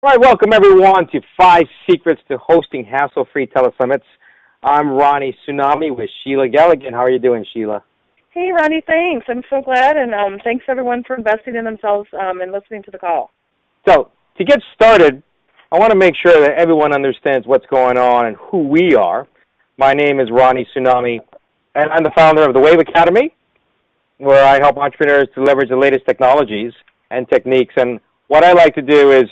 All right, welcome everyone to 5 Secrets to Hosting Hassle-Free Telesummits. I'm Ronnie Tsunami with Sheila Galligan. How are you doing, Sheila? Hey, Ronnie, thanks. I'm so glad, and thanks everyone for investing in themselves and listening to the call. So, to get started, I want to make sure that everyone understands what's going on and who we are. My name is Ronnie Tsunami, and I'm the founder of the Wave Academy, where I help entrepreneurs to leverage the latest technologies and techniques. And what I like to do is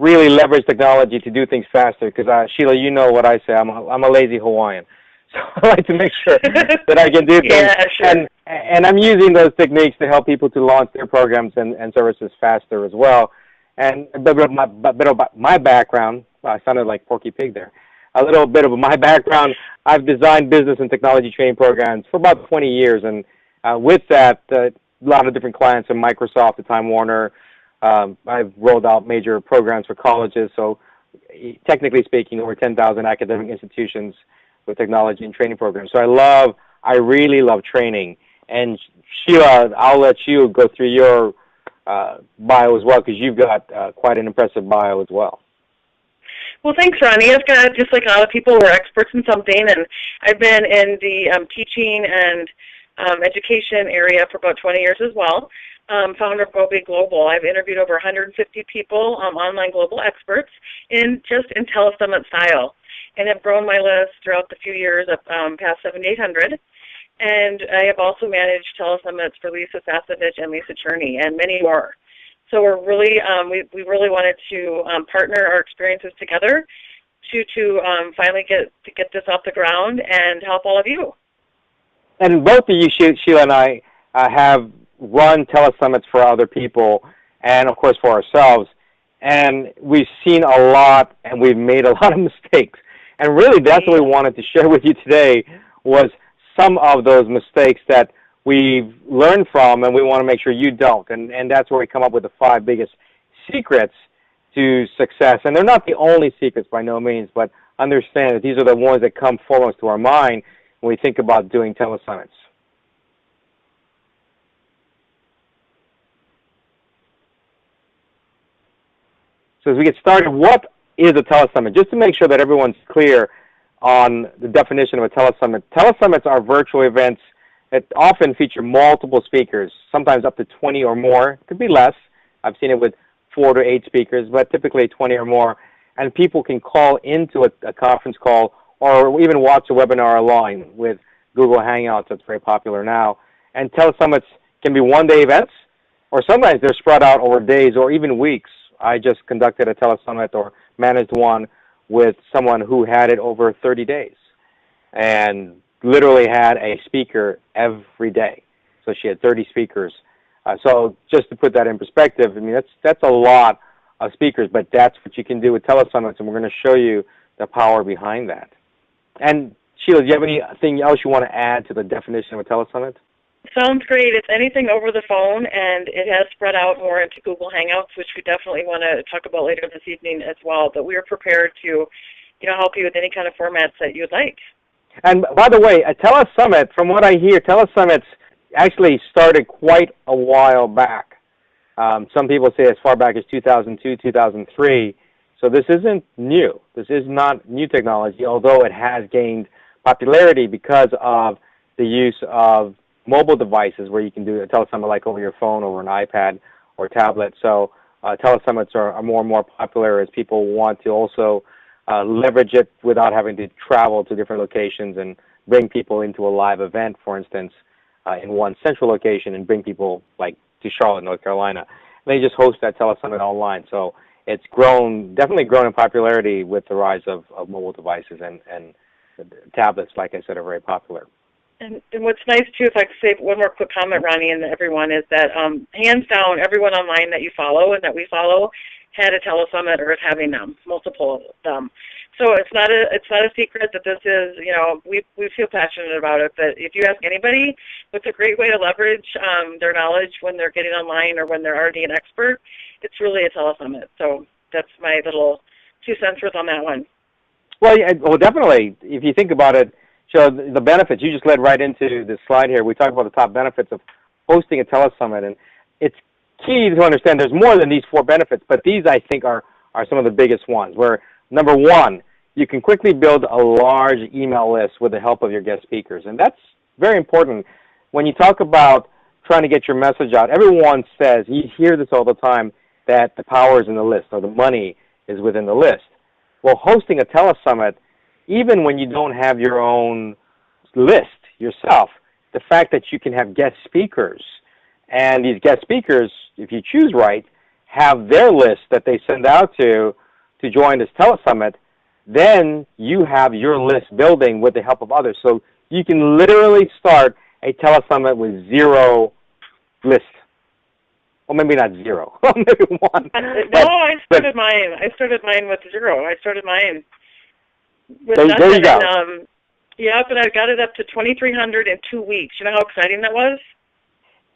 really leverage technology to do things faster, because Sheila, you know what I say, I'm a lazy Hawaiian. So I like to make sure that I can do things. Yeah, sure. And I'm using those techniques to help people to launch their programs and services faster as well. And a bit about my background, I sounded like Porky Pig there. A little bit of my background, I've designed business and technology training programs for about 20 years. And with that, a lot of different clients from Microsoft to Time Warner. I've rolled out major programs for colleges. So technically speaking, over 10,000 academic institutions with technology and training programs. So I really love training. And Sheila, I'll let you go through your bio as well, because you've got quite an impressive bio as well. Well, thanks, Ronnie. I've got, just like a lot of people, we're experts in something, and I've been in the teaching and education area for about 20 years as well. Founder of Go Big Global. I've interviewed over 150 people, online global experts, in Telesummit style, and have grown my list throughout the few years up past 7,800. And I have also managed Telesummits for Lisa Sasevich and Lisa Cherney and many more. So we're really, we really wanted to partner our experiences together to finally get this off the ground and help all of you. And both of you, Sheila and I, have run Telesummits for other people and, of course, for ourselves. And we've seen a lot, and we've made a lot of mistakes. And really, that's what we wanted to share with you today, was some of those mistakes that we've learned from, and we want to make sure you don't. And that's where we come up with the 5 biggest secrets to success. And they're not the only secrets by no means, but understand that these are the ones that come foremost to our mind when we think about doing Telesummits. So as we get started, what is a Telesummit? Just to make sure that everyone's clear on the definition of a Telesummit. Telesummits are virtual events that often feature multiple speakers, sometimes up to 20 or more. It could be less. I've seen it with 4 to 8 speakers, but typically 20 or more. And people can call into a conference call or even watch a webinar online with Google Hangouts. That's very popular now. And Telesummits can be one-day events, or sometimes they're spread out over days or even weeks. I just conducted a Telesummit or managed one with someone who had it over 30 days and literally had a speaker every day. So she had 30 speakers. So just to put that in perspective, I mean, that's a lot of speakers, but that's what you can do with Telesummits, and we're going to show you the power behind that. And Sheila, do you have anything else you want to add to the definition of a Telesummit? Sounds great. It's anything over the phone, and it has spread out more into Google Hangouts, which we definitely want to talk about later this evening as well. But we are prepared to, help you with any kind of formats that you'd like. And by the way, a Telesummit, from what I hear, Telesummits actually started quite a while back. Some people say as far back as 2002, 2003. So this isn't new. This is not new technology, although it has gained popularity because of the use of mobile devices where you can do a Telesummit like over your phone, over an iPad or tablet. So Telesummits are more and more popular as people want to also leverage it without having to travel to different locations and bring people into a live event, for instance, in one central location, and bring people like to Charlotte, North Carolina. And they just host that Telesummit online. So it's definitely grown in popularity with the rise of mobile devices, and tablets, like I said, are very popular. And what's nice, too, if I could say one more quick comment, Ronnie, and everyone, is that hands down, everyone online that you follow and that we follow had a Telesummit or is having them, multiple of them. So it's not a secret that this is, we feel passionate about it. But if you ask anybody, what's a great way to leverage their knowledge when they're getting online or when they're already an expert, it's really a Telesummit. So that's my little 2 cents worth on that one. Well, yeah, well, definitely. If you think about it, so the benefits, you just led right into this slide here. We talk about the top benefits of hosting a Telesummit, and it's key to understand there's more than these 4 benefits, but these, I think, are are some of the biggest ones, where number one, you can quickly build a large email list with the help of your guest speakers. And that's very important. When you talk about trying to get your message out, everyone says, you hear this all the time, that the power is in the list, or the money is within the list. Well, hosting a telesummit, even when you don't have your own list yourself, the fact that you can have guest speakers, and these guest speakers, if you choose right, have their list that they send out to join this telesummit, then you have your list building with the help of others. So you can literally start a telesummit with zero list. Well, maybe not zero. Maybe one. No, I started mine. I started mine with zero. I started mine with there nothing. You go. And, yep, and I got it up to 2,300 in 2 weeks. You know how exciting that was?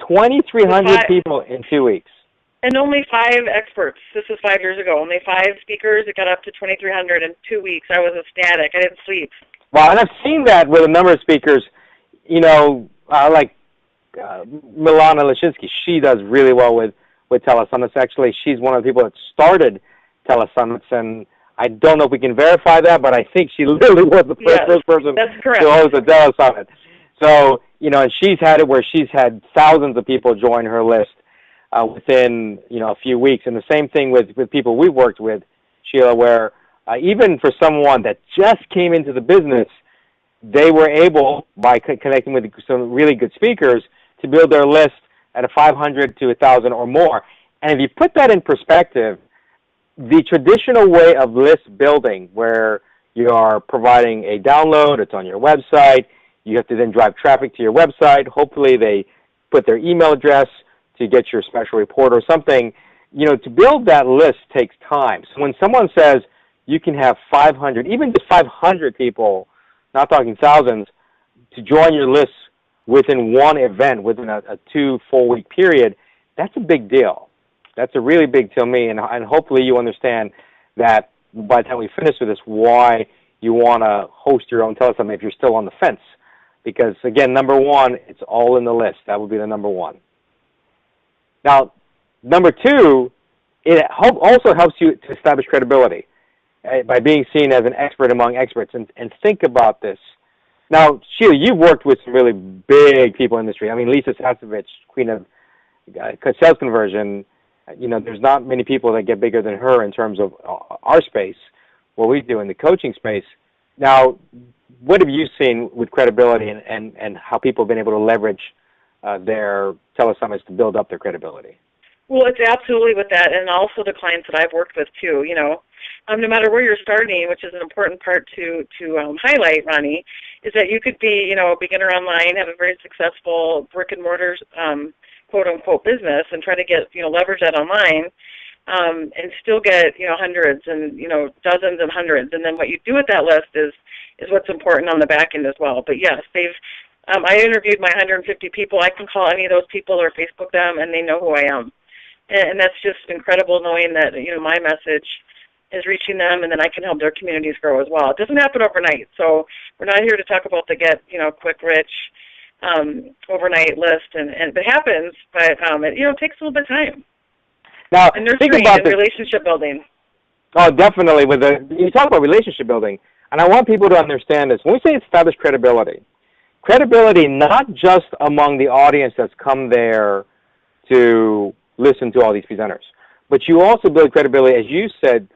2,300 people in 2 weeks. And only 5 experts. This was 5 years ago. Only 5 speakers. It got up to 2,300 in 2 weeks. I was ecstatic. I didn't sleep. Well, and I've seen that with a number of speakers. You know, like Milana Lashinsky. She does really well with Telesummits. Actually, she's one of the people that started Telesummits, and I don't know if we can verify that, but I think she literally was the first person to host a Telesummit. So, you know, and she's had it where she's had thousands of people join her list within, you know, a few weeks. And the same thing with people we've worked with, Sheila, where even for someone that just came into the business, they were able, by connecting with some really good speakers, to build their list at a 500 to 1,000 or more. And if you put that in perspective, the traditional way of list building, where you are providing a download, it's on your website, you have to then drive traffic to your website, hopefully they put their email address to get your special report or something, you know, to build that list takes time. So when someone says you can have 500, even just 500 people, not talking thousands, to join your list within one event, within a 2 full week period, that's a big deal. That's a really big deal to me, and hopefully you understand that by the time we finish with this, why you want to host your own telesummit if you're still on the fence. Because, again, number one, it's all in the list. That would be the number one. Now, number two, it also helps you to establish credibility by being seen as an expert among experts. And think about this. Now, Sheila, you've worked with some really big people in the industry. I mean, Lisa Sasevich, queen of sales conversion, you know, there's not many people that get bigger than her in terms of our space, what we do in the coaching space. Now, what have you seen with credibility and how people have been able to leverage their telesummits to build up their credibility? Well, it's absolutely with that, and also the clients that I've worked with too. You know, no matter where you're starting, which is an important part to highlight, Ronnie, is that you could be, you know, a beginner online, have a very successful brick and mortar quote unquote business, and try to get, you know, leverage that online, and still get, you know, hundreds and, you know, dozens and hundreds. And then what you do with that list is what's important on the back end as well. But yes, they've. I interviewed my 150 people. I can call any of those people or Facebook them, and they know who I am. And that's just incredible, knowing that, you know, my message is reaching them, and then I can help their communities grow as well. It doesn't happen overnight, so we're not here to talk about the quick rich overnight list, and it happens, but it, you know, it takes a little bit of time. Now, and nurturing think about and relationship building. Oh, definitely. You talk about relationship building, and I want people to understand this. When we say establish credibility not just among the audience that's come there to listen to all these presenters, but you also build credibility, as you said,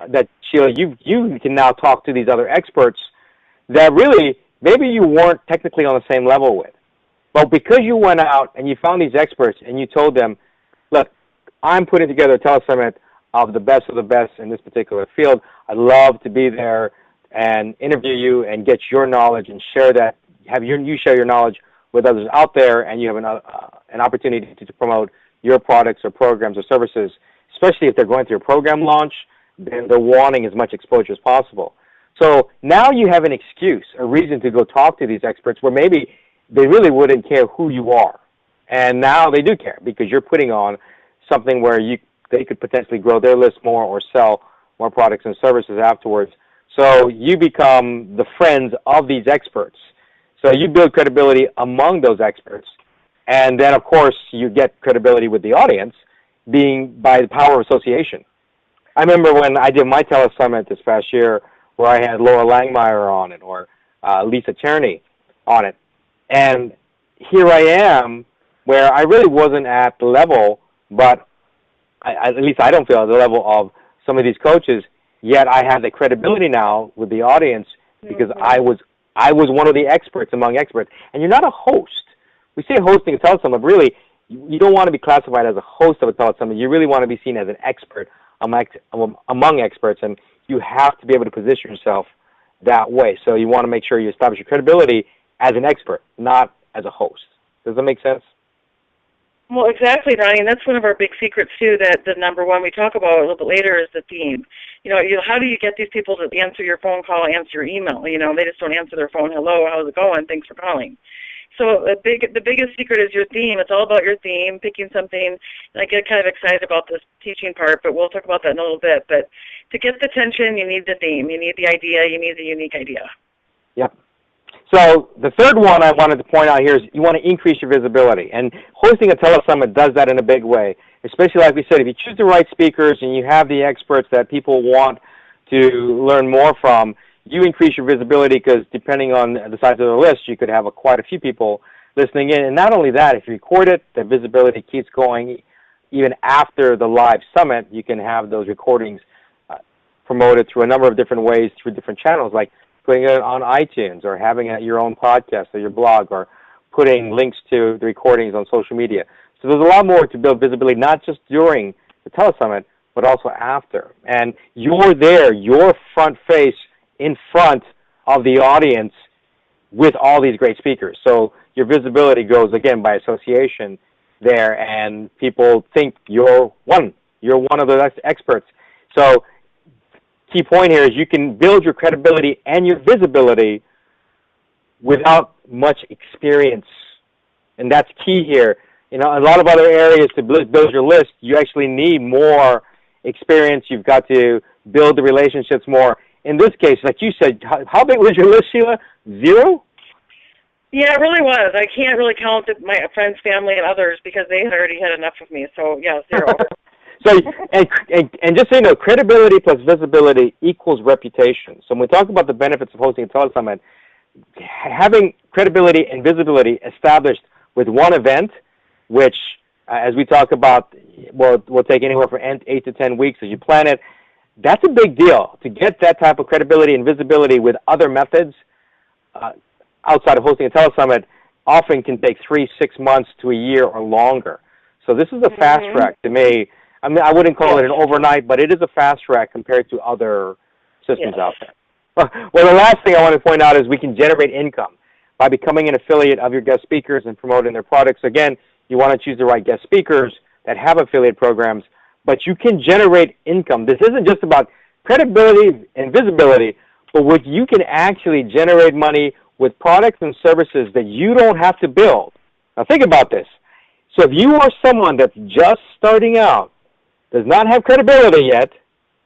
that Sheila, you can now talk to these other experts that really maybe you weren't technically on the same level with. But because you went out and you found these experts and you told them, look, I'm putting together a telesummit of the best in this particular field. I'd love to be there and interview you and get your knowledge and share that, you share your knowledge with others out there, and you have an opportunity to promote your products or programs or services, especially if they're going through a program launch, then they're wanting as much exposure as possible. So now you have an excuse, a reason to go talk to these experts where maybe they really wouldn't care who you are. And now they do care because you're putting on something where they could potentially grow their list more or sell more products and services afterwards. So you become the friends of these experts. So you build credibility among those experts. And then, of course, you get credibility with the audience being by the power of association. I remember when I did my Telesummit this past year, where I had Laura Langmeyer on it, or Lisa Tierney on it, and here I am, where I really wasn't at the level, but at least I don't feel at the level of some of these coaches. Yet I have the credibility now with the audience because I was one of the experts among experts. And you're not a host. We say hosting a telesummit, but really, you don't want to be classified as a host of a telesummit. You really want to be seen as an expert among experts, and you have to be able to position yourself that way. So you want to make sure you establish your credibility as an expert, not as a host. Does that make sense? Well, exactly, Ronnie, and that's one of our big secrets, too, that the number one we talk about a little bit later is the theme. How do you get these people to answer your phone call, answer your email? They just don't answer their phone. Hello, how's it going? Thanks for calling. So the biggest secret is your theme. It's all about your theme, picking something. And I get kind of excited about this teaching part, but we'll talk about that in a little bit. But to get the attention, you need the theme. You need the idea. You need the unique idea. Yep. So the third one I wanted to point out here is you want to increase your visibility. And hosting a telesummit does that in a big way, especially like we said, if you choose the right speakers and you have the experts that people want to learn more from, you increase your visibility because depending on the size of the list, you could have quite a few people listening in. And not only that, if you record it, the visibility keeps going even after the live summit. You can have those recordings promoted through a number of different ways, through different channels, like putting it on iTunes or having it at your own podcast or your blog or putting links to the recordings on social media. So there's a lot more to build visibility, not just during the telesummit, but also after. And you're there, your front face in front of the audience with all these great speakers. So your visibility goes, again, by association there, and people think you're one of the experts. So key point here is you can build your credibility and your visibility without much experience. And that's key here. A lot of other areas to build your list, you actually need more experience. You've got to build the relationships more. In this case, like you said, how big was your list, Sheila? 0? Yeah, it really was. I can't really count my friends, family, and others because they had already had enough of me. So, yeah, 0. So, and just so you know, credibility plus visibility equals reputation. So when we talk about the benefits of hosting a telesummit, having credibility and visibility established with one event, which, as we talk about, will take anywhere from 8 to 10 weeks as you plan it, that's a big deal. To get that type of credibility and visibility with other methods outside of hosting a telesummit often can take 3, 6 months to a year or longer. So this is a fast track to me. I mean, I wouldn't call it an overnight, but it is a fast track compared to other systems out there. Well, the last thing I want to point out is we can generate income by becoming an affiliate of your guest speakers and promoting their products. Again, you want to choose the right guest speakers that have affiliate programs, but you can generate income. This isn't just about credibility and visibility, but what you can actually generate money with products and services that you don't have to build. Now think about this. So if you are someone that's just starting out, does not have credibility yet,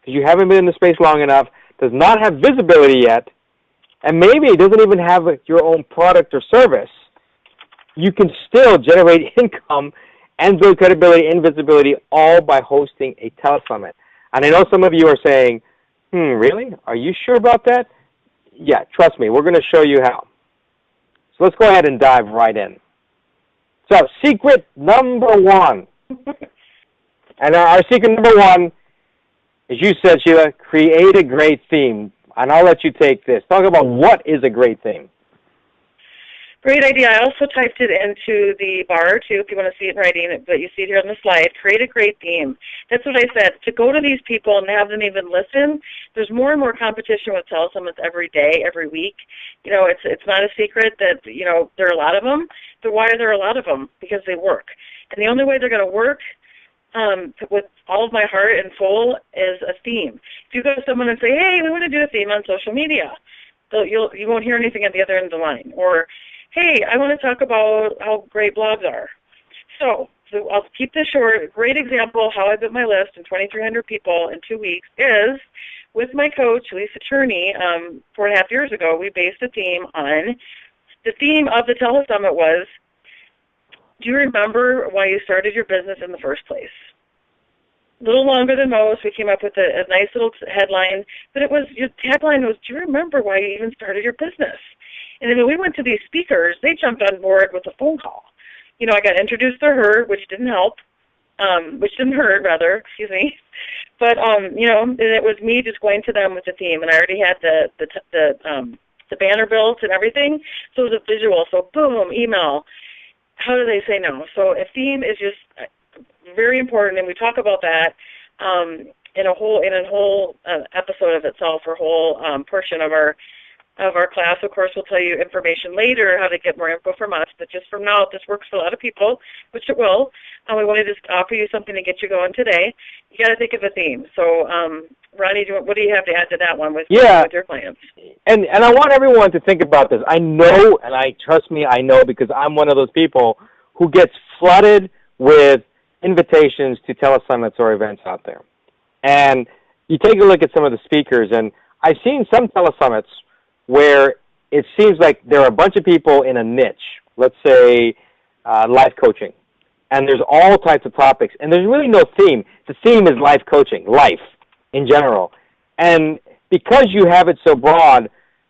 because you haven't been in the space long enough, does not have visibility yet, and maybe doesn't even have your own product or service, you can still generate income and build credibility and visibility all by hosting a telesummit. And I know some of you are saying, really? Are you sure about that? Yeah, trust me, we're going to show you how. So let's go ahead and dive right in. So secret number 1. And our secret number 1, as you said, Sheila, create a great theme. And I'll let you take this. Talk about what is a great theme. Great idea. I also typed it into the bar, too, if you want to see it in writing, but you see it here on the slide. Create a great theme. That's what I said. To go to these people and have them even listen, there's more and more competition with telesummits every day, every week. It's not a secret that, there are a lot of them. But why are there a lot of them? Because they work. And the only way they're going to work with all of my heart and soul is a theme. If you go to someone and say, hey, we want to do a theme on social media, you won't hear anything at the other end of the line. Or, hey, I want to talk about how great blogs are. So I'll keep this short. A great example of how I built my list in 2,300 people in 2 weeks is with my coach, Lisa Tierney, 4.5 years ago, we based a theme on, the theme of the Telesummit was, do you remember why you started your business in the first place? little longer than most. We came up with a nice little headline, but your tagline was, "Do you remember why you even started your business?" And then when we went to these speakers, they jumped on board with a phone call. I got introduced to her, which didn't help, which didn't hurt, rather, excuse me. But, and it was me just going to them with the theme, and I already had the banner built and everything, so it was a visual. So, boom, email. How do they say no? So a theme is just very important, and we talk about that in a whole episode of itself, or whole portion of our class. Of course, we'll tell you information later how to get more info from us, but just from now, if this works for a lot of people, which it will, we want to just offer you something to get you going today. You got to think of a theme. So, Ronnie, what do you have to add to that one with your clients? And I want everyone to think about this. I know, and trust me, I know, because I'm one of those people who gets flooded with invitations to telesummits or events out there. And you take a look at some of the speakers, and I've seen some telesummits where it seems like there are a bunch of people in a niche, let's say life coaching, and there's all types of topics, and there's really no theme. The theme is life coaching, life in general. And because you have it so broad,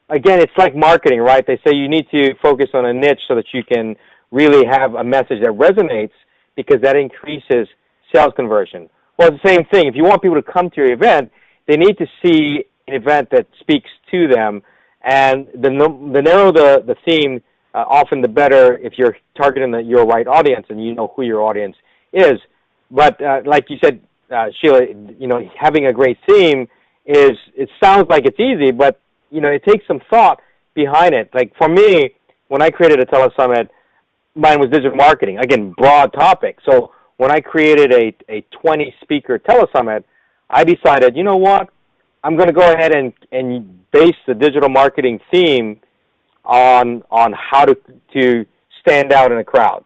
again, it's like marketing, right? They say you need to focus on a niche so that you can really have a message that resonates, because that increases sales conversion. Well, it's the same thing. If you want people to come to your event, they need to see an event that speaks to them. And the narrower the theme, often the better if you're targeting your right audience and you know who your audience is. But like you said, Sheila, having a great theme it sounds like it's easy, but it takes some thought behind it. Like for me, when I created a telesummit, mine was digital marketing. Again, broad topic. So when I created a 20-speaker telesummit, I decided, you know what? I'm going to go ahead and base the digital marketing theme on how to stand out in a crowd,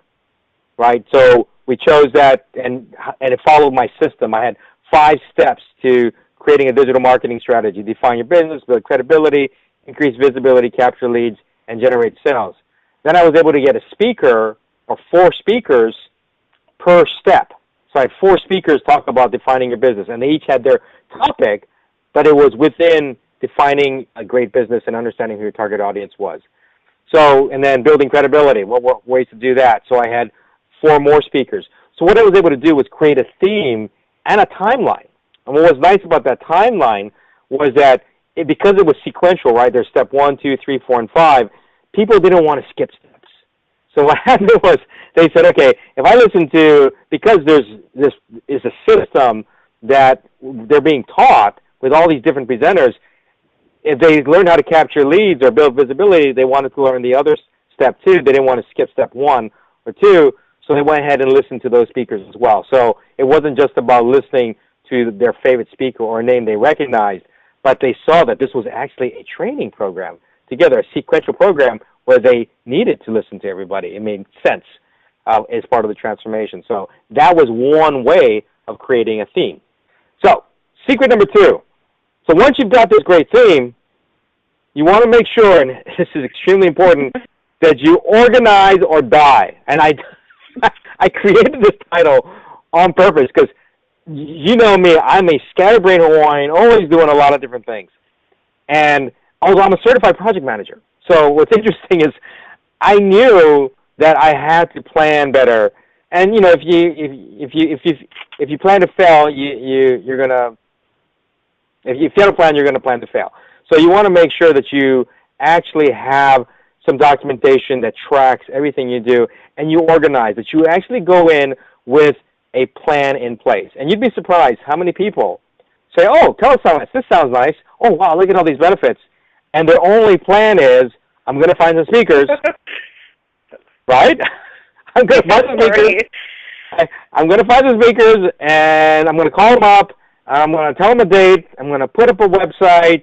right? So we chose that, and it followed my system. I had 5 steps to creating a digital marketing strategy: define your business, build credibility, increase visibility, capture leads, and generate sales. Then I was able to get a speaker, or 4 speakers per step. So I had 4 speakers talk about defining your business, and they each had their topic, but it was within defining a great business and understanding who your target audience was. So, and then building credibility. What were ways to do that? So I had 4 more speakers. So what I was able to do was create a theme and a timeline. And what was nice about that timeline was that because it was sequential, right? There's step 1, 2, 3, 4, and 5. People didn't want to skip steps. So what happened was they said, okay, if I listen to, because this is a system that they're being taught with all these different presenters, if they learned how to capture leads or build visibility, they wanted to learn the other step 2. They didn't want to skip step 1 or 2, so they went ahead and listened to those speakers as well. So it wasn't just about listening to their favorite speaker or a name they recognized, but they saw that this was actually a training program together, a sequential program where they needed to listen to everybody. It made sense as part of the transformation. So that was one way of creating a theme. So secret number 2. So once you've got this great theme, you want to make sure, and this is extremely important, that you organize or die. And I created this title on purpose because you know me, I'm a scatterbrained Hawaiian, always doing a lot of different things. And although I'm a certified project manager. So what's interesting is I knew that I had to plan better. And if you plan to fail, you're gonna. If you fail to plan, you're going to plan to fail. So you want to make sure that you actually have some documentation that tracks everything you do, and you organize, that you actually go in with a plan in place. And you'd be surprised how many people say, oh, telesummits, this sounds nice. Oh, wow, look at all these benefits. And their only plan is, I'm going to find some speakers, right? I'm going to find some speakers. I'm going to find some speakers, and I'm going to call them up. I'm going to tell them a date. I'm going to put up a website,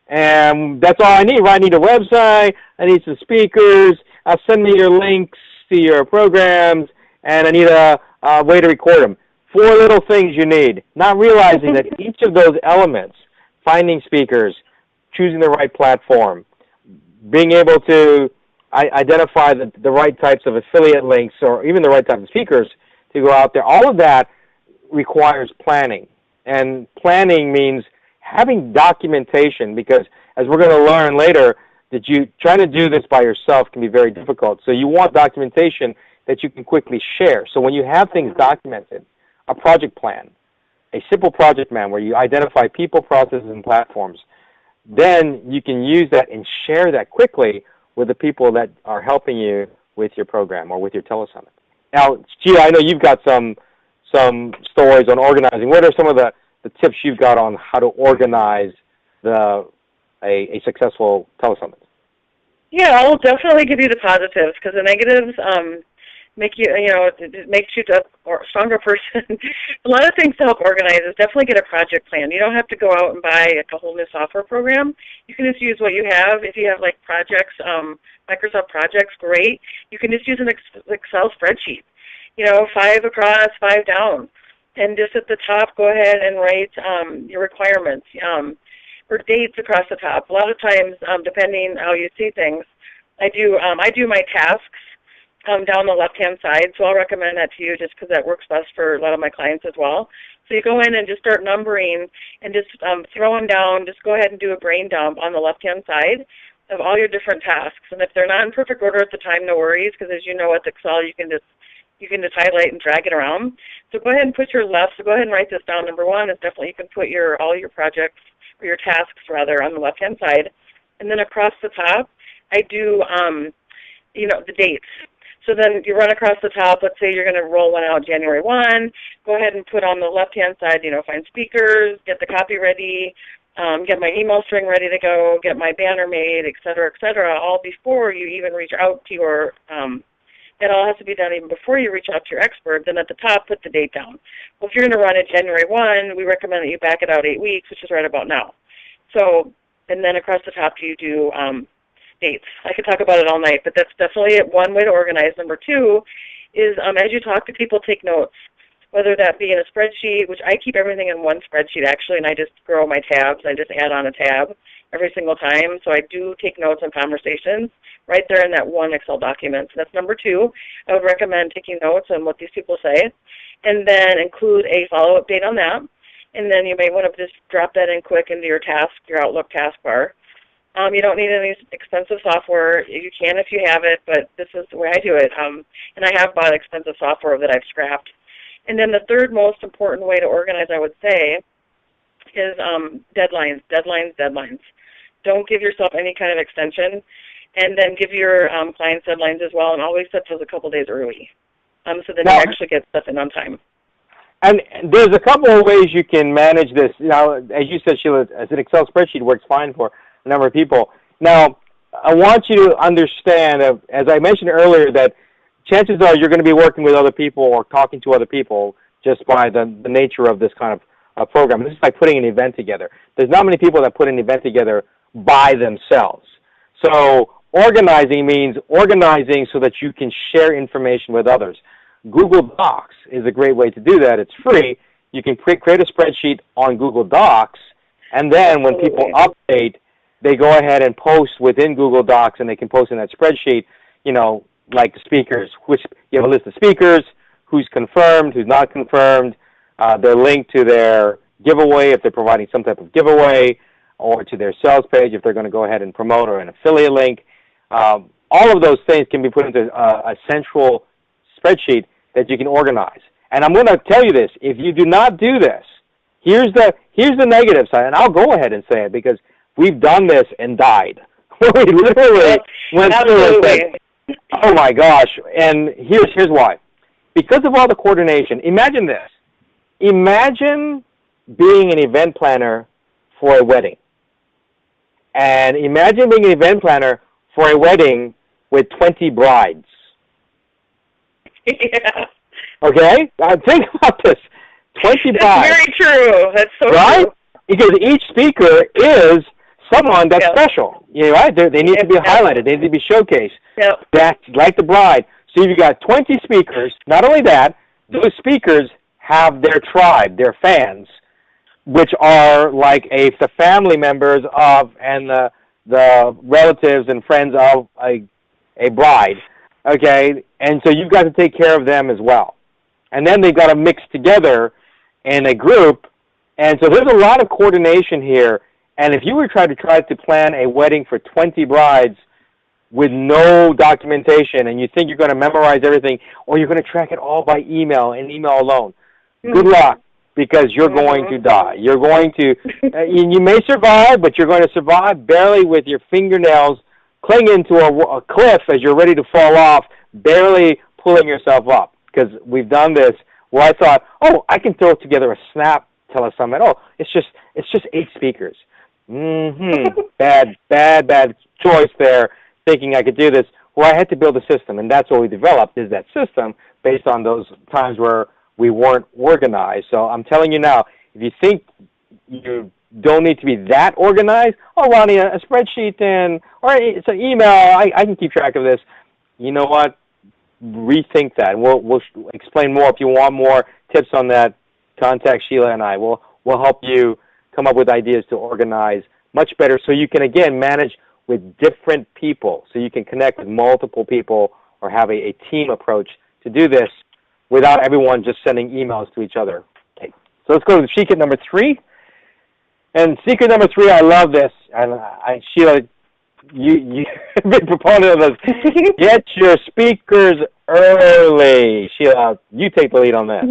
and that's all I need, right? I need a website. I need some speakers. Send me your links to your programs, and I need a way to record them. 4 little things you need, not realizing that each of those elements, finding speakers, choosing the right platform, being able to identify the right types of affiliate links or even the right type of speakers to go out there, all of that requires planning. And planning means having documentation, because as we're going to learn later, that trying to do this by yourself can be very difficult. So you want documentation that you can quickly share. So when you have things documented, a project plan, a simple project plan where you identify people, processes, and platforms, then you can use that and share that quickly with the people that are helping you with your program or with your telesummit. Now, Gia, I know you've got some stories on organizing. What are some of the tips you've got on how to organize a successful telesummit? Yeah, I'll definitely give you the positives, because the negatives make you, it makes you a stronger person. A lot of things to help organize is definitely get a project plan. You don't have to go out and buy a whole new software program. You can just use what you have. If you have like projects, Microsoft projects, great. You can just use an Excel spreadsheet. 5 across, 5 down. And just at the top, go ahead and write your requirements or dates across the top. A lot of times, depending how you see things, I do my tasks down the left-hand side, so I'll recommend that to you just because that works best for a lot of my clients as well. So you go in and just start numbering and just throwing down, just go ahead and do a brain dump on the left-hand side of all your different tasks. And if they're not in perfect order at the time, no worries, because as you know with Excel, you can just highlight and drag it around. So go ahead and put your left, so go ahead and write this down. Number one is definitely you can put all your projects, or your tasks rather, on the left-hand side. And then across the top, I do, the dates. So then you run across the top, let's say you're going to roll one out January 1, go ahead and put on the left-hand side, find speakers, get the copy ready, get my email string ready to go, get my banner made, et cetera, all before you even reach out to your, that all has to be done even before you reach out to your expert. Then at the top, put the date down. Well, if you're going to run it January 1, we recommend that you back it out 8 weeks, which is right about now. So, and then across the top, you do dates. I could talk about it all night, but that's definitely one way to organize. Number two is as you talk to people, take notes, whether that be in a spreadsheet, which I keep everything in one spreadsheet actually, and I just grow my tabs. I just add on a tab every single time. So I do take notes on conversations right there in that one Excel document. So that's number two. I would recommend taking notes on what these people say, and then include a follow-up date on that. And then you may want to just drop that in quick into your Outlook taskbar. You don't need any expensive software. You can if you have it, but this is the way I do it. And I have bought expensive software that I've scrapped. And then the third most important way to organize, I would say, is deadlines. Don't give yourself any kind of extension, and then give your clients deadlines as well, and always set those a couple days early, so that you actually get stuff in on time. And there's a couple of ways you can manage this. As you said, Sheila, as an Excel spreadsheet works fine for a number of people. Now, I want you to understand, as I mentioned earlier, that chances are you're going to be working with other people or talking to other people just by the nature of this kind of program. This is like putting an event together. There's not many people that put an event together by themselves. So organizing means organizing so that you can share information with others. Google Docs is a great way to do that. It's free. You can create a spreadsheet on Google Docs, and then when people update, they go ahead and post within Google Docs, and they can post in that spreadsheet, like the speakers, which you have a list of speakers, who's confirmed, who's not confirmed, their link to their giveaway if they're providing some type of giveaway, or to their sales page if they're going to go ahead and promote, or an affiliate link. All of those things can be put into a central spreadsheet that you can organize. And I'm going to tell you this: if you do not do this, here's the negative side, and I'll go ahead and say it because we've done this and died. We literally went through it. Oh my gosh! And here's why: because of all the coordination. Imagine this: imagine being an event planner for a wedding, and imagine being an event planner for a wedding with 20 brides. Yeah. Okay? Think about this. 20 brides. That's very true. That's so right? true. Because each speaker is someone that's special. Right? They need to be highlighted. They need to be showcased. Yep. That's like the bride. So you've got 20 speakers. Not only that, those speakers have their tribe, their fans, which are like the family members of and the relatives and friends of a bride. Okay? And so you've got to take care of them as well. And then they've got to mix together in a group. And so there's a lot of coordination here. And if you were trying to plan a wedding for 20 brides with no documentation, and you think you're going to memorize everything, or you're going to track it all by email and email alone, good luck, because you're going to die. You're going to, you may survive, but you're going to survive barely with your fingernails clinging to a cliff as you're ready to fall off, barely pulling yourself up. Because we've done this where I thought, oh, I can throw together a snap telesummit. Oh, it's just 8 speakers. Bad choice there, thinking I could do this. Well, I had to build a system, and that's what we developed, is that system based on those times where we weren't organized. So I'm telling you now, if you think you don't need to be that organized, oh, Ronnie, a spreadsheet or it's an email, I can keep track of this. You know what? Rethink that. We'll explain more. If you want more tips on that, contact Sheila and I. We'll help you come up with ideas to organize much better so you can, again, manage with different people, so you can connect with multiple people or have a team approach to do this without everyone just sending emails to each other. Okay. So let's go to secret number 3. And secret number 3, I love this. And Sheila, you've been a proponent of this. Get your speakers early. Sheila, you take the lead on this.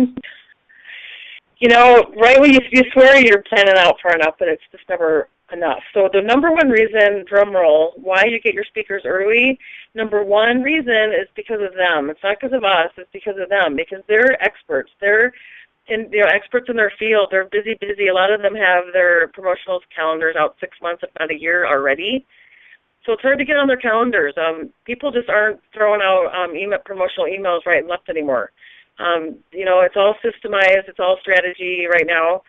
You know, right when you swear you're planning out far enough, but it's just never enough. So the number one reason, drum roll, why you get your speakers early, number one reason is because of them. It's not because of us, it's because of them, because they're experts. They're experts in their field. They're busy. A lot of them have their promotional calendars out 6 months, if not a year already. So it's hard to get on their calendars. People just aren't throwing out promotional emails right and left anymore. It's all systemized. It's all strategy right now,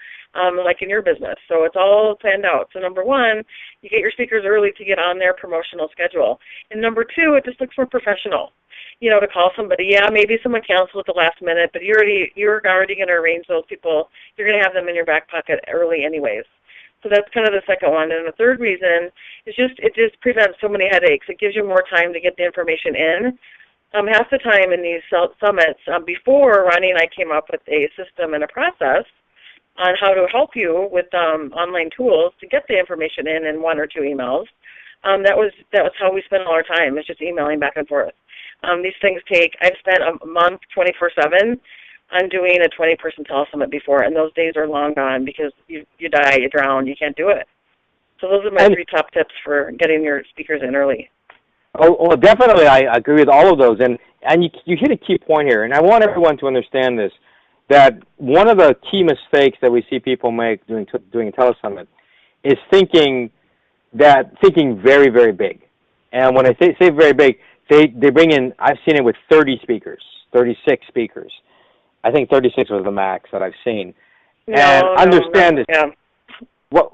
like in your business. So it's all planned out. So number one, you get your speakers early to get on their promotional schedule. And number two, it just looks more professional. To call somebody, maybe someone canceled at the last minute, but you're already going to arrange those people. You're going to have them in your back pocket early anyways. So that's kind of the second one. And the third reason is it just prevents so many headaches. It gives you more time to get the information in. Half the time in these summits, before Ronnie and I came up with a system and a process on how to help you with online tools to get the information in 1 or 2 emails. That was how we spent all our time, is just emailing back and forth. These things I've spent a month 24/7 on doing a 20-person telesummit before, and those days are long gone because you die, you drown, you can't do it. So those are my 3 top tips for getting your speakers in early. Oh, well, definitely, I agree with all of those, and you hit a key point here, and I want everyone to understand this, that one of the key mistakes that we see people make doing a telesummit is thinking very, very big. And when I say very big, they bring in, I've seen it with 30 speakers, 36 speakers. I think 36 was the max that I've seen. Understand this. Yeah. Well,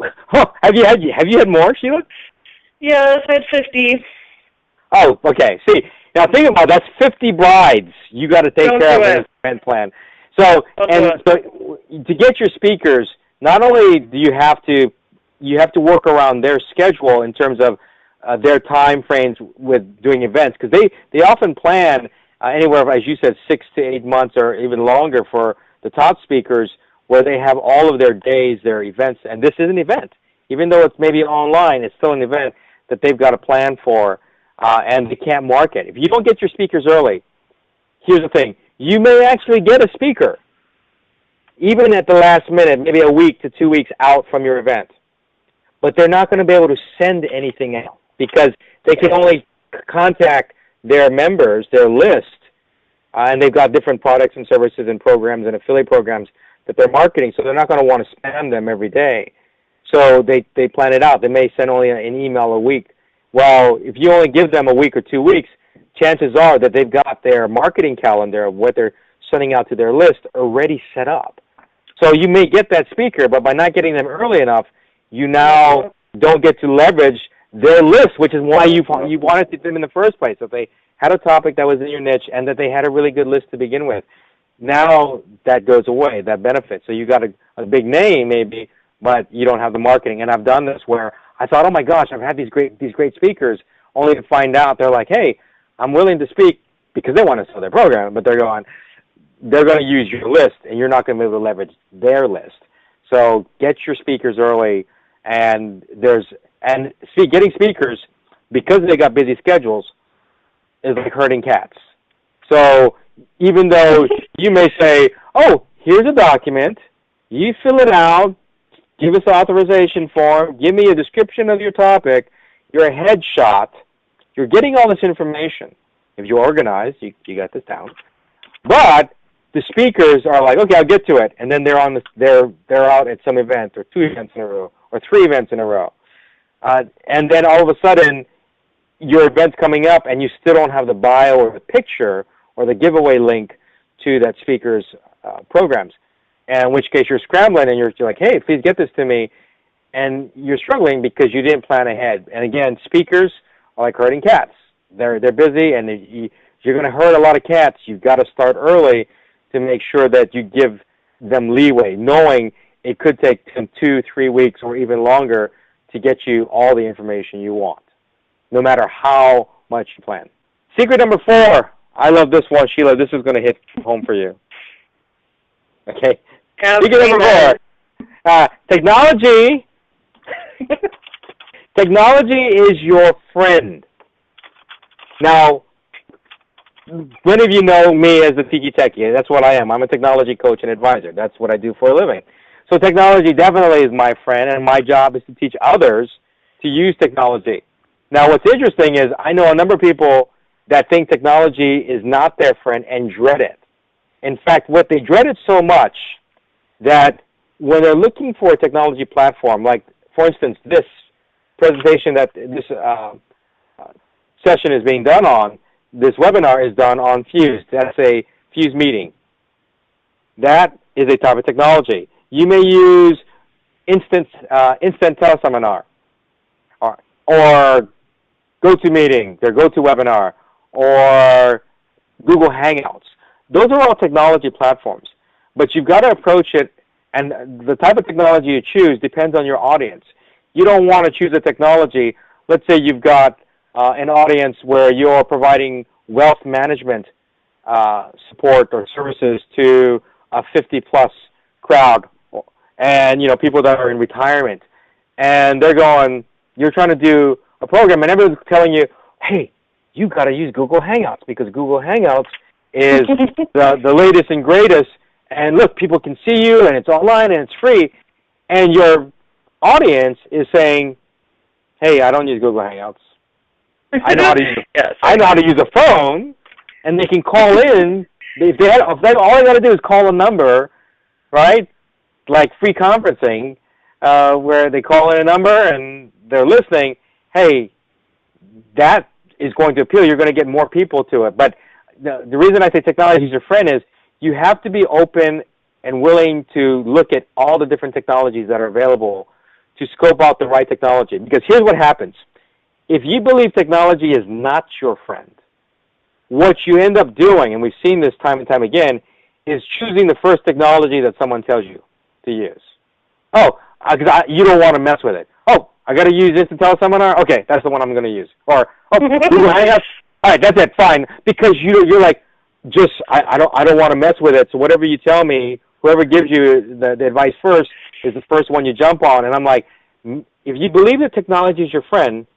have you had more, Sheila? Yes, I had 50. Oh, okay. See, now think about it, that's 50 brides you got to take care of in this event plan. So, to get your speakers, not only do you have to work around their schedule in terms of their time frames with doing events, because they often plan anywhere, as you said, 6 to 8 months or even longer for the top speakers, where they have all of their days, their events, and this is an event. Even though it's maybe online, it's still an event that they've got to plan for, and they can't market. If you don't get your speakers early, here's the thing. You may actually get a speaker, even at the last minute, maybe a week to 2 weeks out from your event. But they're not going to be able to send anything out because they can only contact their members, their list, and they've got different products and services and programs and affiliate programs that they're marketing, so they're not going to want to spam them every day. So they plan it out. They may send only an email a week. Well, if you only give them a week or 2 weeks, chances are that they've got their marketing calendar of what they're sending out to their list already set up. So you may get that speaker, but by not getting them early enough, you now don't get to leverage their list, which is why you wanted to them in the first place, that they had a topic that was in your niche and that they had a really good list to begin with. Now that goes away, that benefit. So you got a big name maybe, but you don't have the marketing. And I've done this where I thought, oh my gosh, I've had these great speakers, only to find out they're like, hey, I'm willing to speak, because they want to sell their program, but they're going, they're going to use your list, and you're not going to be able to leverage their list. So get your speakers early, and getting speakers, because they got busy schedules, is like herding cats. So even though you may say, oh, here's a document, you fill it out, give us an authorization form, give me a description of your topic, your headshot, you're getting all this information. If you're organized, you got this down. But the speakers are like, okay, I'll get to it, and then they're out at some event, or 2 events in a row, or 3 events in a row, and then all of a sudden your event's coming up, and you still don't have the bio or the picture or the giveaway link to that speaker's programs. And in which case you're scrambling, and you're like, hey, please get this to me, and you're struggling because you didn't plan ahead. And again, speakers are like herding cats. They're busy, and you're going to herd a lot of cats. You've got to start early to make sure that you give them leeway, knowing it could take them 2-3 weeks or even longer to get you all the information you want, no matter how much you plan. Secret number 4. I love this one, Sheila. This is going to hit home for you. Okay. Secret number 4. Technology. Technology is your friend. Now, many of you know me as the Tiki Techie. That's what I am. I'm a technology coach and advisor. That's what I do for a living. So technology definitely is my friend, and my job is to teach others to use technology. Now, what's interesting is I know a number of people that think technology is not their friend and dread it. In fact, what they dread it so much that when they're looking for a technology platform, like, for instance, this presentation that this session is being done on, this webinar is done on Fuse. That's a Fuse meeting. That is a type of technology. You may use instant teleseminar, or GoToMeeting, their GoToWebinar, or Google Hangouts. Those are all technology platforms. But you've got to approach it, and the type of technology you choose depends on your audience. You don't want to choose a technology. Let's say you've got an audience where you're providing wealth management support or services to a 50-plus crowd, and people that are in retirement, and you're trying to do a program, and everyone's telling you, hey, you got to use Google Hangouts because Google Hangouts is the latest and greatest, and look, people can see you, and it's online, and it's free, and your audience is saying, hey, I don't use Google Hangouts. I know how to use I know how to use a phone, and they can call in. All they got to do is call a number, right? Like free conferencing, where they call in a number and they're listening. Hey, that is going to appeal. You're going to get more people to it. But the reason I say technology is your friend is you have to be open and willing to look at all the different technologies that are available to scope out the right technology. Because here's what happens. If you believe technology is not your friend, what you end up doing, and we've seen this time and time again, is choosing the first technology that someone tells you to use. Oh, you don't want to mess with it. Oh, I got to use Instant Teleseminar? Okay, that's the one I'm going to use. Or, oh, Google Hangouts? All right, that's it, fine. Because you're like, I don't want to mess with it, so whatever you tell me, whoever gives you the advice first is the first one you jump on. And I'm like, if you believe that technology is your friend,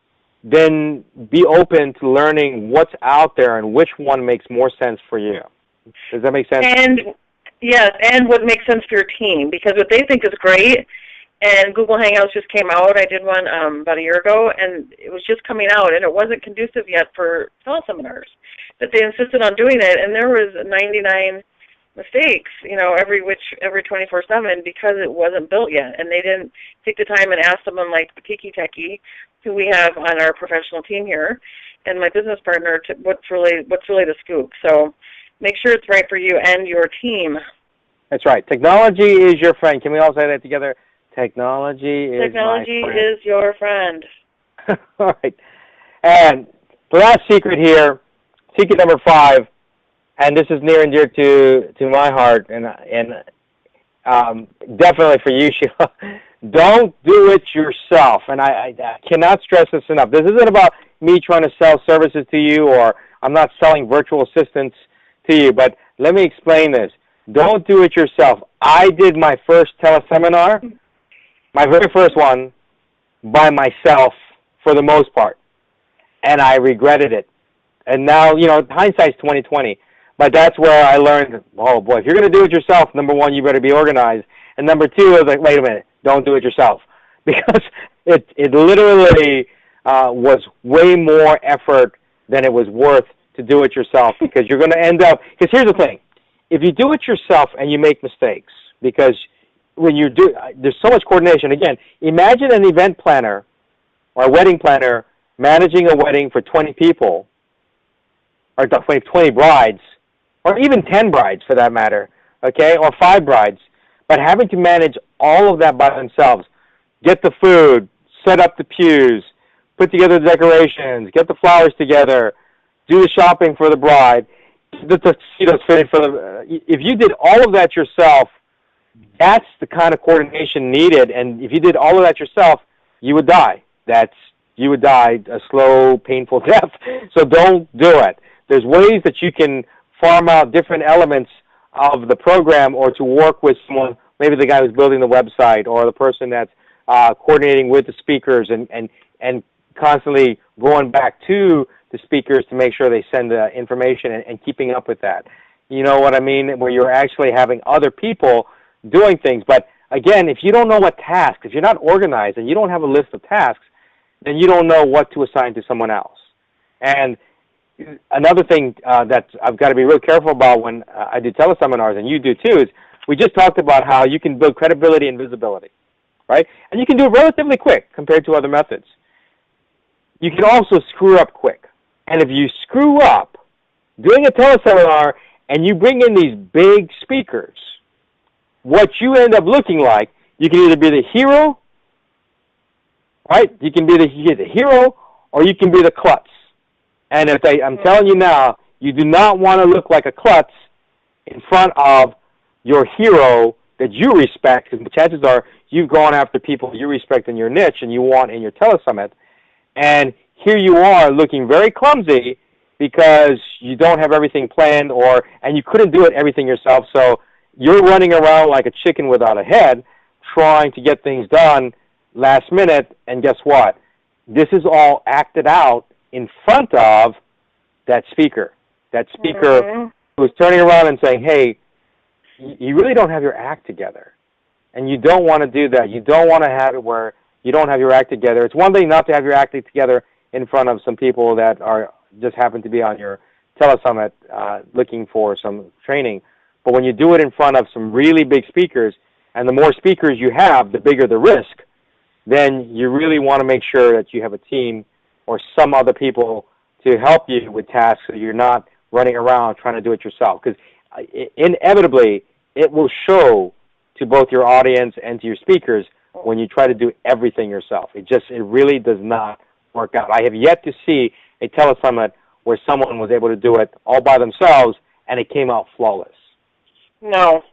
then be open to learning what's out there and which one makes more sense for you. Does that make sense? And yes, and what makes sense for your team, because what they think is great, and Google Hangouts just came out. I did one about a year ago, and it was just coming out, and it wasn't conducive yet for teleseminars. But they insisted on doing it, and there was 99 mistakes, every 24/7 because it wasn't built yet, and they didn't take the time and ask someone like the Tiki Techie, who we have on our professional team here, and my business partner, to what's really the scoop. So make sure it's right for you and your team. That's right. Technology is your friend. Can we all say that together? Technology is your friend. All right. And the last secret here, secret number 5, and this is near and dear to my heart, and definitely for you, Sheila. Don't do it yourself. And I cannot stress this enough. This isn't about me trying to sell services to you, or I'm not selling virtual assistants to you, but let me explain this. Don't do it yourself. I did my first teleseminar, my very first one, by myself for the most part, and I regretted it. And now, hindsight's 20/20, but that's where I learned, oh boy, if you're going to do it yourself, number one, you better be organized, and number two, I was like, wait a minute, don't do it yourself, because it literally was way more effort than it was worth to do it yourself, because you're going to end up, because here's the thing, if you do it yourself and you make mistakes, because when you do, there's so much coordination. Again, imagine an event planner or a wedding planner managing a wedding for 20 people, or 20 brides, or even 10 brides for that matter, okay, or 5 brides, but having to manage all of that by themselves, get the food, set up the pews, put together the decorations, get the flowers together, do the shopping for the bride, the tuxedos fitted for the. If you did all of that yourself, that's the kind of coordination needed. And if you did all of that yourself, you would die. You would die a slow, painful death. So don't do it. There's ways that you can farm out different elements of the program, or to work with someone, maybe the guy who's building the website, or the person that's coordinating with the speakers, and constantly going back to the speakers to make sure they send the information, and keeping up with that. You know what I mean? Where you're actually having other people doing things. But again, if you don't know what tasks, if you're not organized and you don't have a list of tasks, then you don't know what to assign to someone else. And another thing that I've got to be real careful about when I do teleseminars, and you do too, is we just talked about how you can build credibility and visibility, right? And you can do it relatively quick compared to other methods. You can also screw up quick. And if you screw up doing a teleseminar and you bring in these big speakers, what you end up looking like, you can either be the hero, right? You can be the hero, or you can be the klutz. And I'm telling you now, you do not want to look like a klutz in front of your hero that you respect, because the chances are you've gone after people you respect in your niche and you want in your telesummit. And here you are looking very clumsy because you don't have everything planned, and you couldn't do everything yourself. So you're running around like a chicken without a head, trying to get things done last minute. And guess what? This is all acted out in front of that speaker. That speaker who's turning around and saying, hey, you really don't have your act together. And you don't want to do that. You don't want to have it where you don't have your act together. It's one thing not to have your act together in front of some people that are just happen to be on your telesummit looking for some training. But when you do it in front of some really big speakers, and the more speakers you have, the bigger the risk, then you really want to make sure that you have a team or some other people to help you with tasks so you're not running around trying to do it yourself. Because inevitably, it will show to both your audience and to your speakers when you try to do everything yourself. It really does not work out. I have yet to see a telesummit where someone was able to do it all by themselves and it came out flawless. No,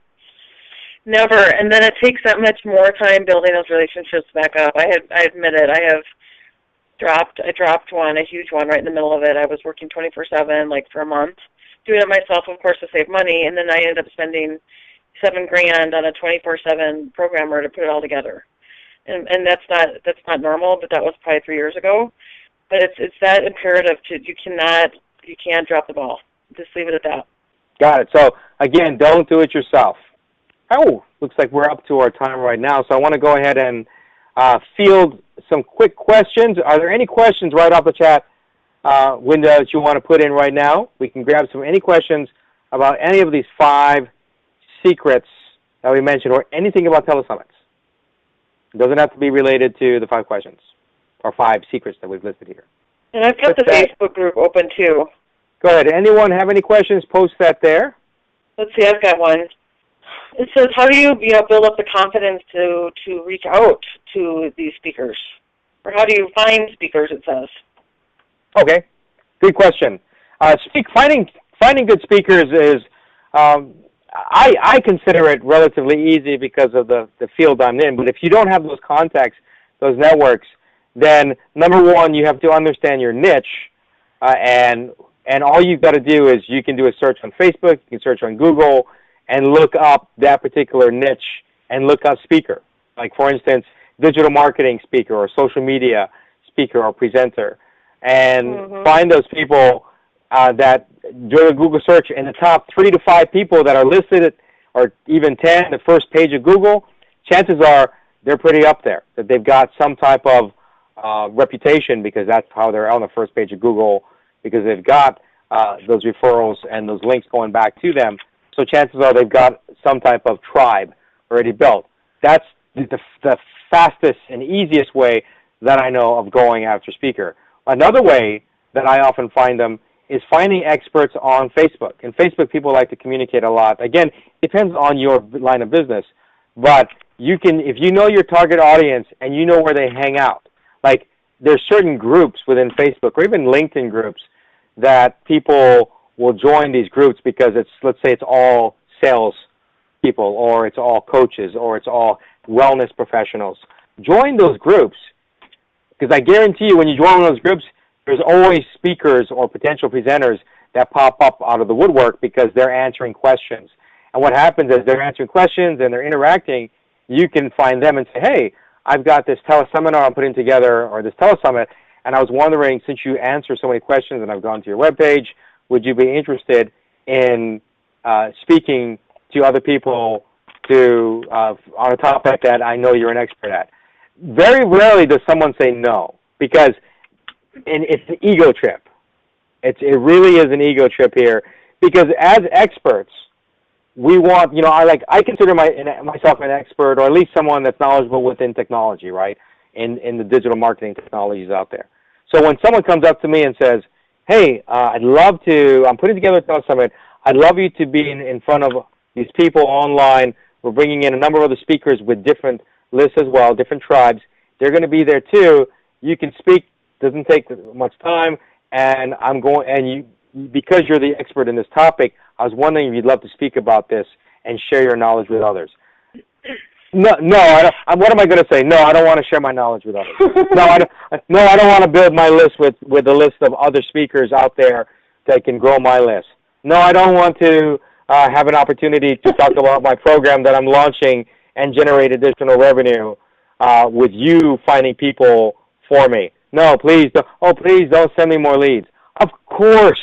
never. And then it takes that much more time building those relationships back up. I admit it. I dropped one, a huge one, right in the middle of it. I was working 24/7, like for a month, doing it myself, of course, to save money, and then I ended up spending $7,000 on a 24/7 programmer to put it all together. And that's not normal, but that was probably 3 years ago. But it's that imperative you can't drop the ball. Just leave it at that. Got it. So again, don't do it yourself. Oh, looks like we're up to our time right now. So I want to go ahead and field some quick questions. Are there any questions right off the chat window that you want to put in right now? We can grab any questions about any of these 5 secrets that we mentioned, or anything about telesummits. It doesn't have to be related to the 5 questions or 5 secrets that we've listed here. And I've got the Facebook group open too. Go ahead. Anyone have any questions? Post that there. Let's see. I've got one. It says, how do you build up the confidence to reach out to these speakers, or how do you find speakers? It says. Okay, good question. Finding good speakers is. I consider it relatively easy because of the field I'm in. But if you don't have those contacts, those networks, then number one, you have to understand your niche and And all you've got to do is you can do a search on Facebook, you can search on Google, and look up that particular niche and look up speaker. Like, for instance, digital marketing speaker or social media speaker or presenter. And find those people that do a Google search, and the top 3 to 5 people that are listed, or even 10, the first page of Google, chances are they're pretty up there, that they've got some type of reputation, because that's how they're on the first page of Google, because they've got those referrals and those links going back to them. So chances are they've got some type of tribe already built. That's the fastest and easiest way that I know of going after speaker. Another way that I often find them is finding experts on Facebook. And Facebook, people like to communicate a lot. Again, it depends on your line of business, but you can, if you know your target audience and you know where they hang out, like there's certain groups within Facebook or even LinkedIn groups that people will join these groups because it's, let's say it's all sales people, or it's all coaches, or it's all wellness professionals. Join those groups, because I guarantee you when you join one of those groups, there's always speakers or potential presenters that pop up out of the woodwork because they're answering questions. And what happens is they're answering questions and they're interacting. You can find them and say, hey, I've got this teleseminar I'm putting together, or this telesummit, and I was wondering, since you answer so many questions and I've gone to your webpage, would you be interested in speaking to other people to on a topic that I know you're an expert at? Very rarely does someone say no, because it's an ego trip. It really is an ego trip here, because as experts, we want, you know, I consider myself an expert, or at least someone that's knowledgeable within technology, right, in the digital marketing technologies out there. So when someone comes up to me and says, hey, I'm putting together a telesummit, I'd love you to be in front of these people online. We're bringing in a number of other speakers with different lists as well, different tribes. They're going to be there too. You can speak, doesn't take much time, and because you're the expert in this topic, I was wondering if you'd love to speak about this and share your knowledge with others. No, what am I going to say? No, I don't want to share my knowledge with others. No, I don't want to build my list with a list of other speakers out there that can grow my list. No, I don't want to have an opportunity to talk about my program that I'm launching and generate additional revenue with you finding people for me. No, please don't send me more leads. Of course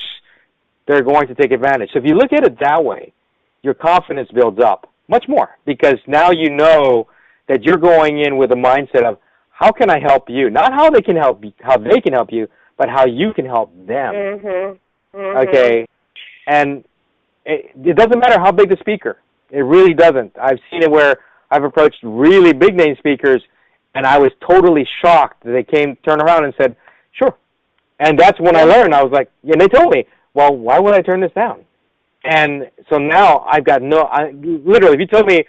they're going to take advantage. So if you look at it that way, your confidence builds up much more, because now you know that you're going in with a mindset of, how can I help you? Not how they can help you, but how you can help them. Okay? And it doesn't matter how big the speaker. It really doesn't. I've seen it where I've approached really big name speakers, and I was totally shocked that they turned around and said, sure. And that's when I learned. I was like, and they told me, well, why would I turn this down? And so now I've got literally, if you told me,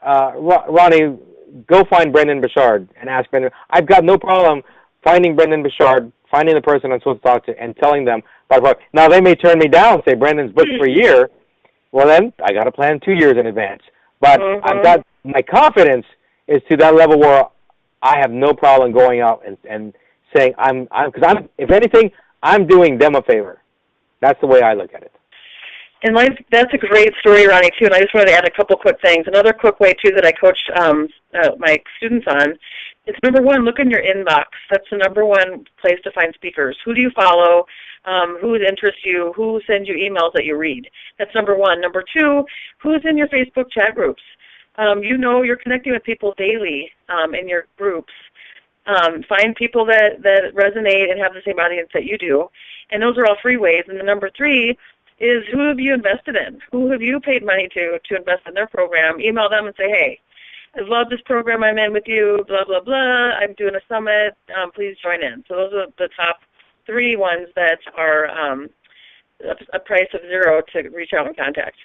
Ronnie, go find Brendan Bouchard and ask Brendan, I've got no problem finding Brendan Bouchard, finding the person I'm supposed to talk to, and telling them about the. Now, they may turn me down, say Brendan's booked for a year. Well, then I got to plan 2 years in advance. But I've got, my confidence is to that level where I have no problem going out and saying if anything, I'm doing them a favor. That's the way I look at it. And that's a great story, Ronnie, too. And I just wanted to add a couple quick things. Another quick way, too, that I coach my students on is, number one, look in your inbox. That's the number one place to find speakers. Who do you follow? Who interests you? Who sends you emails that you read? That's number one. Number two, who's in your Facebook chat groups? You know you're connecting with people daily in your groups. Find people that resonate and have the same audience that you do. And those are all free ways. And the number three is, who have you invested in? Who have you paid money to invest in their program? Email them and say, hey, I love this program I'm in with you, blah, blah, blah. I'm doing a summit. Please join in. So those are the top three ones that are a price of zero to reach out and contact.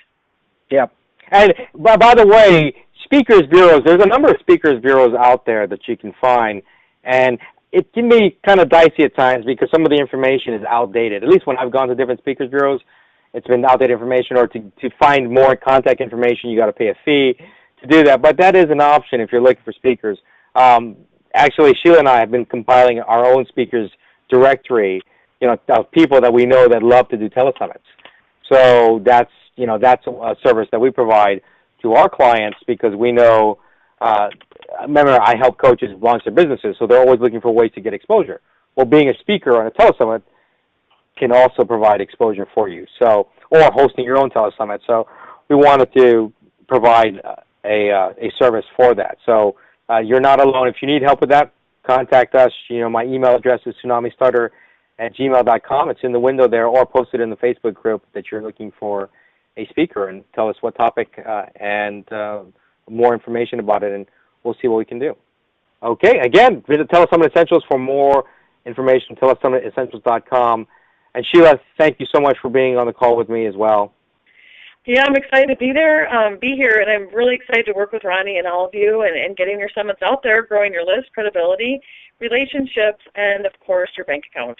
Yeah. And by the way, speakers bureaus, there's a number of speakers bureaus out there that you can find. And it can be kind of dicey at times because some of the information is outdated. At least when I've gone to different speakers bureaus, it's been outdated information, or to find more contact information, you got to pay a fee to do that. But that is an option if you're looking for speakers. Actually, Sheila and I have been compiling our own speakers directory of people that we know that love to do telesummits. So that's a service that we provide to our clients because we know. Remember, I help coaches launch their businesses, so they're always looking for ways to get exposure. Well, being a speaker on a telesummit can also provide exposure for you. So, or hosting your own telesummit. So, we wanted to provide a service for that. So, you're not alone. If you need help with that, contact us. My email address is tsunamistarter@gmail.com. It's in the window there, or post it in the Facebook group that you're looking for a speaker, and tell us what topic and more information about it, and we'll see what we can do. Okay, again, visit Telesummit Essentials for more information, telesummitessentials.com. And Sheila, thank you so much for being on the call with me as well. Yeah, I'm excited to be here, and I'm really excited to work with Ronnie and all of you and getting your summits out there, growing your list, credibility, relationships, and, of course, your bank account.